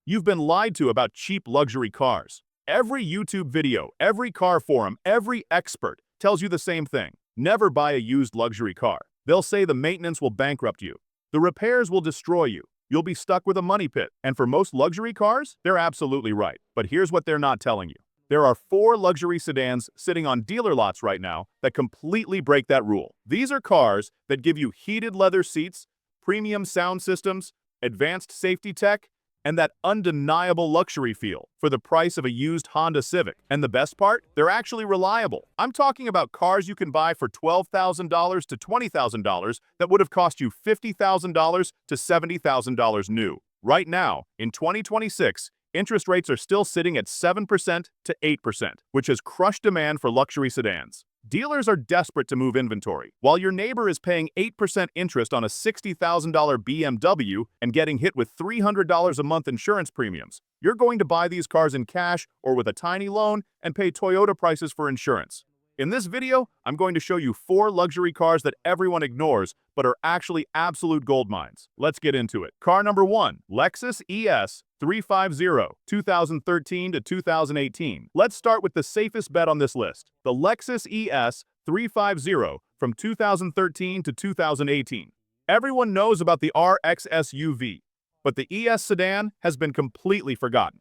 You've been lied to about cheap luxury cars. Every YouTube video, every car forum, every expert tells you the same thing. Never buy a used luxury car. They'll say the maintenance will bankrupt you. The repairs will destroy you. You'll be stuck with a money pit. And for most luxury cars, they're absolutely right. But here's what they're not telling you. There are 4 luxury sedans sitting on dealer lots right now that completely break that rule. These are cars that give you heated leather seats, premium sound systems, advanced safety tech, and that undeniable luxury feel for the price of a used Honda Civic. And the best part? They're actually reliable. I'm talking about cars you can buy for $12,000 to $20,000 that would have cost you $50,000 to $70,000 new. Right now, in 2026, interest rates are still sitting at 7% to 8%, which has crushed demand for luxury sedans. Dealers are desperate to move inventory. While your neighbor is paying 8% interest on a $60,000 BMW and getting hit with $300 a month insurance premiums, you're going to buy these cars in cash or with a tiny loan and pay Toyota prices for insurance. In this video, I'm going to show you 4 luxury cars that everyone ignores but are actually absolute gold mines. Let's get into it. Car number 1, Lexus ES 350, 2013 to 2018. Let's start with the safest bet on this list, the Lexus ES 350 from 2013 to 2018. Everyone knows about the RX SUV, but the ES sedan has been completely forgotten.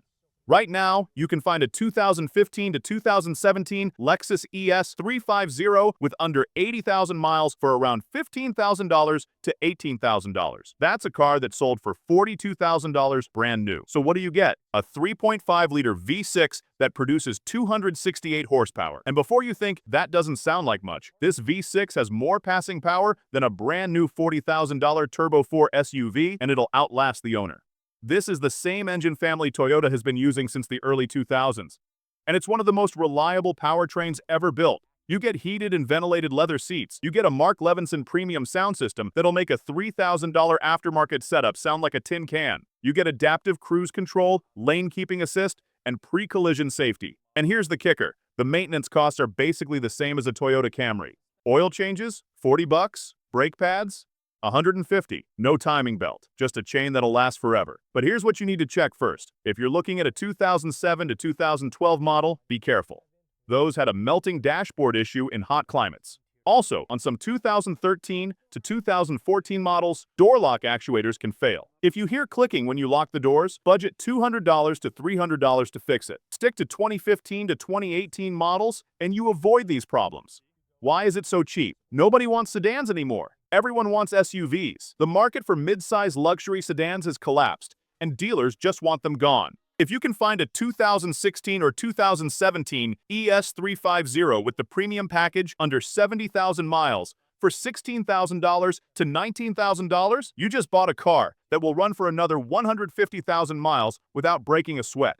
Right now, you can find a 2015 to 2017 Lexus ES 350 with under 80,000 miles for around $15,000 to $18,000. That's a car that sold for $42,000 brand new. So what do you get? A 3.5-liter V6 that produces 268 horsepower. And before you think that doesn't sound like much, this V6 has more passing power than a brand new $40,000 Turbo 4 SUV, and it'll outlast the owner. This is the same engine family Toyota has been using since the early 2000s, and it's one of the most reliable powertrains ever built. You get heated and ventilated leather seats. You get a Mark Levinson premium sound system that'll make a $3,000 aftermarket setup sound like a tin can. You get adaptive cruise control, lane keeping assist, and pre-collision safety. And here's the kicker. The maintenance costs are basically the same as a Toyota Camry. Oil changes, $40. Brake pads, $150. No timing belt, just a chain that'll last forever. But here's what you need to check first. If you're looking at a 2007 to 2012 model, be careful. Those had a melting dashboard issue in hot climates. Also, on some 2013 to 2014 models, door lock actuators can fail. If you hear clicking when you lock the doors, budget $200 to $300 to fix it. Stick to 2015 to 2018 models, and you avoid these problems. Why is it so cheap? Nobody wants sedans anymore. Everyone wants SUVs. The market for mid-size luxury sedans has collapsed, and dealers just want them gone. If you can find a 2016 or 2017 ES 350 with the premium package under 70,000 miles for $16,000 to $19,000, you just bought a car that will run for another 150,000 miles without breaking a sweat.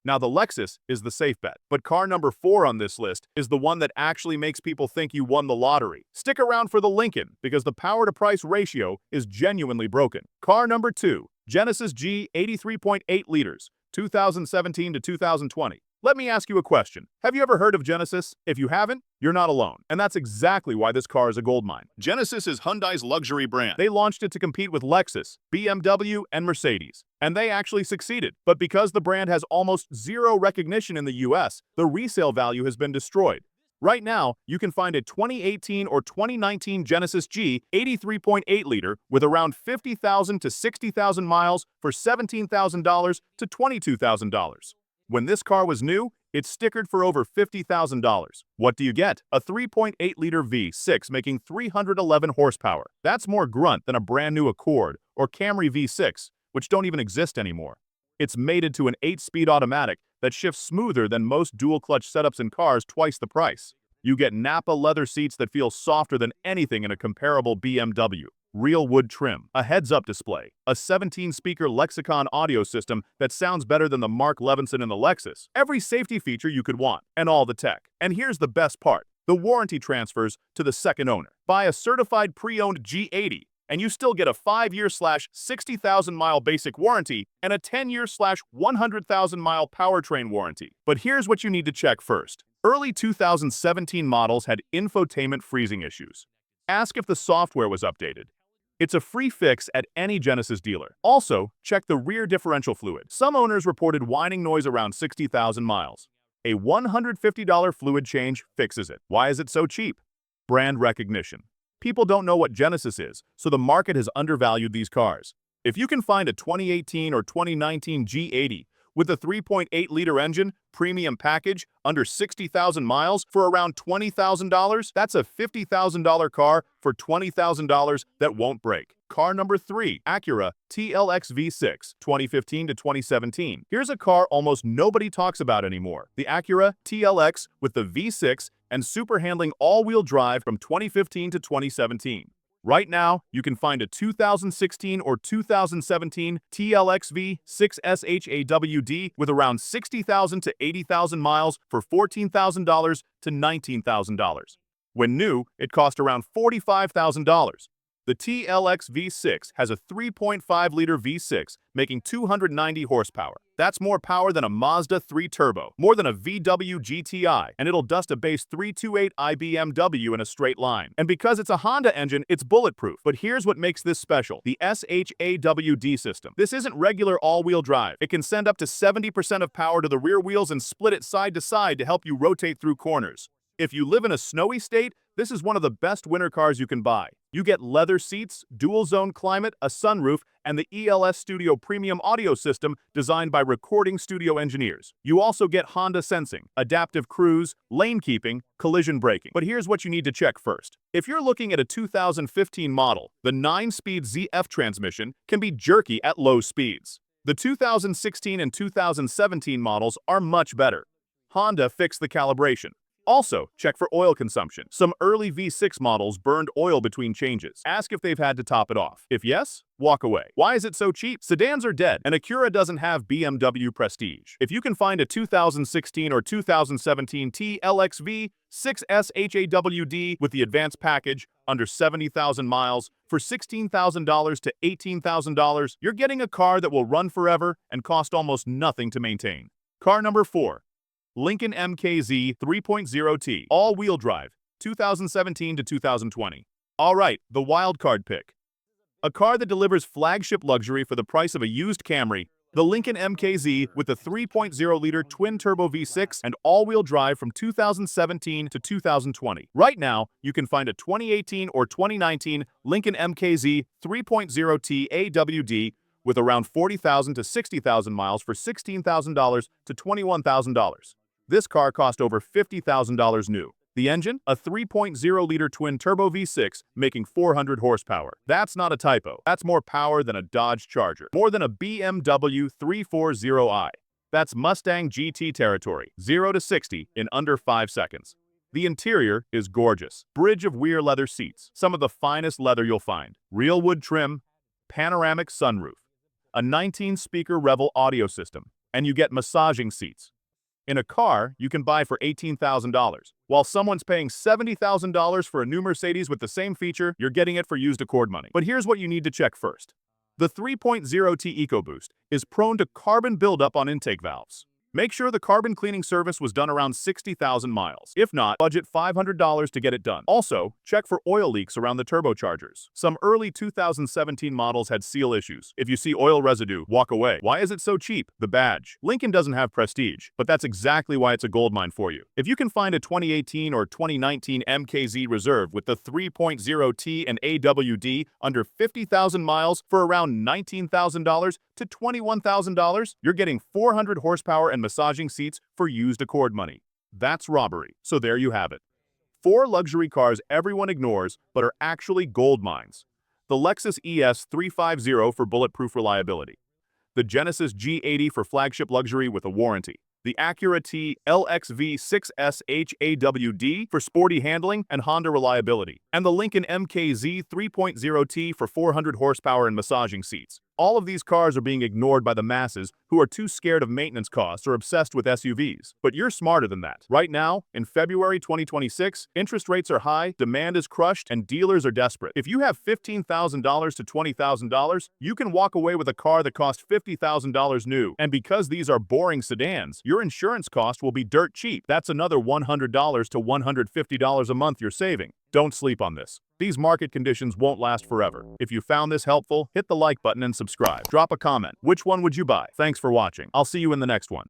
Now, the Lexus is the safe bet, but car number 4 on this list is the one that actually makes people think you won the lottery. Stick around for the Lincoln, because the power-to-price ratio is genuinely broken. Car number 2, Genesis G 83.8 liters, 2017 to 2020. Let me ask you a question. Have you ever heard of Genesis? If you haven't, you're not alone. And that's exactly why this car is a goldmine. Genesis is Hyundai's luxury brand. They launched it to compete with Lexus, BMW, and Mercedes. And they actually succeeded. But because the brand has almost zero recognition in the US, the resale value has been destroyed. Right now, you can find a 2018 or 2019 Genesis G 83.8 liter with around 50,000 to 60,000 miles for $17,000 to $22,000. When this car was new, it's stickered for over $50,000. What do you get? A 3.8-liter V6 making 311 horsepower. That's more grunt than a brand new Accord or Camry V6, which don't even exist anymore. It's mated to an 8-speed automatic that shifts smoother than most dual-clutch setups in cars twice the price. You get Napa leather seats that feel softer than anything in a comparable BMW. Real wood trim, a heads-up display, a 17-speaker Lexicon audio system that sounds better than the Mark Levinson in the Lexus. Every safety feature you could want, and all the tech. And here's the best part. The warranty transfers to the second owner. Buy a certified pre-owned G80, and you still get a 5-year/60,000-mile basic warranty and a 10-year/100,000-mile powertrain warranty. But here's what you need to check first. Early 2017 models had infotainment freezing issues. Ask if the software was updated. It's a free fix at any Genesis dealer. Also, check the rear differential fluid. Some owners reported whining noise around 60,000 miles. A $150 fluid change fixes it. Why is it so cheap? Brand recognition. People don't know what Genesis is, so the market has undervalued these cars. If you can find a 2018 or 2019 G80 with a 3.8-liter engine, premium package, under 60,000 miles for around $20,000, that's a $50,000 car for $20,000 that won't break. Car number 3, Acura TLX V6, 2015 to 2017. Here's a car almost nobody talks about anymore. The Acura TLX with the V6 and super handling all-wheel drive from 2015 to 2017. Right now, you can find a 2016 or 2017 TLX V6 SHAWD with around 60,000 to 80,000 miles for $14,000 to $19,000. When new, it cost around $45,000. The TLX V6 has a 3.5-liter V6, making 290 horsepower. That's more power than a Mazda 3 Turbo, more than a VW GTI, and it'll dust a base 328i BMW in a straight line. And because it's a Honda engine, it's bulletproof. But here's what makes this special: the SHAWD system. This isn't regular all-wheel drive. It can send up to 70% of power to the rear wheels and split it side to side to help you rotate through corners. If you live in a snowy state, this is one of the best winter cars you can buy. You get leather seats, dual-zone climate, a sunroof, and the ELS Studio Premium audio system designed by recording studio engineers. You also get Honda sensing, adaptive cruise, lane keeping, collision braking. But here's what you need to check first. If you're looking at a 2015 model, the 9-speed ZF transmission can be jerky at low speeds. The 2016 and 2017 models are much better. Honda fixed the calibration. Also, check for oil consumption. Some early V6 models burned oil between changes. Ask if they've had to top it off. If yes, walk away. Why is it so cheap? Sedans are dead, and Acura doesn't have BMW Prestige. If you can find a 2016 or 2017 TLX V6 SHAWD with the advanced package, under 70,000 miles, for $16,000 to $18,000, you're getting a car that will run forever and cost almost nothing to maintain. Car number 4. Lincoln MKZ 3.0T, all-wheel drive, 2017 to 2020. All right, the wild card pick. A car that delivers flagship luxury for the price of a used Camry, the Lincoln MKZ with the 3.0-liter twin-turbo V6 and all-wheel drive from 2017 to 2020. Right now, you can find a 2018 or 2019 Lincoln MKZ 3.0T AWD with around 40,000 to 60,000 miles for $16,000 to $21,000. This car cost over $50,000 new. The engine? A 3.0-liter twin-turbo V6 making 400 horsepower. That's not a typo. That's more power than a Dodge Charger. More than a BMW 340i. That's Mustang GT territory. 0 to 60 in under 5 seconds. The interior is gorgeous. Bridge of Weir leather seats. Some of the finest leather you'll find. Real wood trim. Panoramic sunroof. A 19-speaker Revel audio system. And you get massaging seats. In a car you can buy for $18,000. While someone's paying $70,000 for a new Mercedes with the same feature, you're getting it for used Accord money. But here's what you need to check first. The 3.0T EcoBoost is prone to carbon buildup on intake valves. Make sure the carbon cleaning service was done around 60,000 miles. If not, budget $500 to get it done. Also, check for oil leaks around the turbochargers. Some early 2017 models had seal issues. If you see oil residue, walk away. Why is it so cheap? The badge. Lincoln doesn't have prestige, but that's exactly why it's a goldmine for you. If you can find a 2018 or 2019 MKZ Reserve with the 3.0T and AWD under 50,000 miles for around $19,000 to $21,000, you're getting 400 horsepower and massaging seats for used Accord money. That's robbery. So there you have it. 4 luxury cars everyone ignores but are actually gold mines. The Lexus ES 350 for bulletproof reliability. The Genesis G80 for flagship luxury with a warranty. The Acura TLX V6 SHAWD for sporty handling and Honda reliability. And the Lincoln MKZ 3.0T for 400 horsepower and massaging seats. All of these cars are being ignored by the masses who are too scared of maintenance costs or obsessed with SUVs. But you're smarter than that. Right now, in February 2026, interest rates are high, demand is crushed, and dealers are desperate. If you have $15,000 to $20,000, you can walk away with a car that cost $50,000 new. And because these are boring sedans, your insurance cost will be dirt cheap. That's another $100 to $150 a month you're saving. Don't sleep on this. These market conditions won't last forever. If you found this helpful, hit the like button and subscribe. Drop a comment. Which one would you buy? Thanks for watching. I'll see you in the next one.